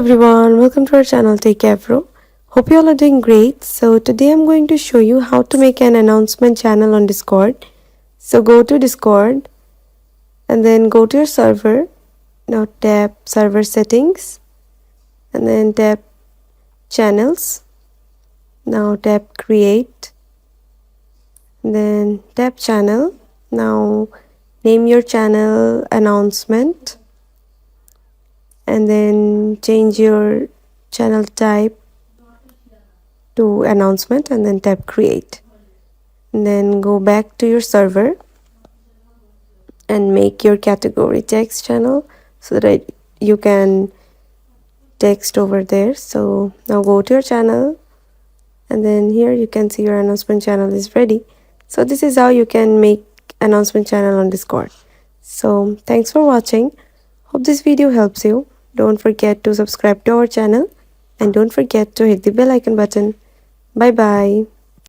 everyone, welcome to our channel Take Afro. Hope you all are doing great. So today I'm going to show you how to make an announcement channel on Discord. So go to Discord and then go to your server. Now tap server settings and then tap channels. Now tap create and then tap channel. Now name your channel announcement and then change your channel type to announcement and then tap create, and then go back to your server and make your category text channel so that you can text over there. So now go to your channel and then here you can see your announcement channel is ready. So this is how you can make announcement channel on Discord. So thanks for watching. Hope this video helps you. Don't forget to subscribe to our channel and don't forget to hit the bell icon button. Bye bye.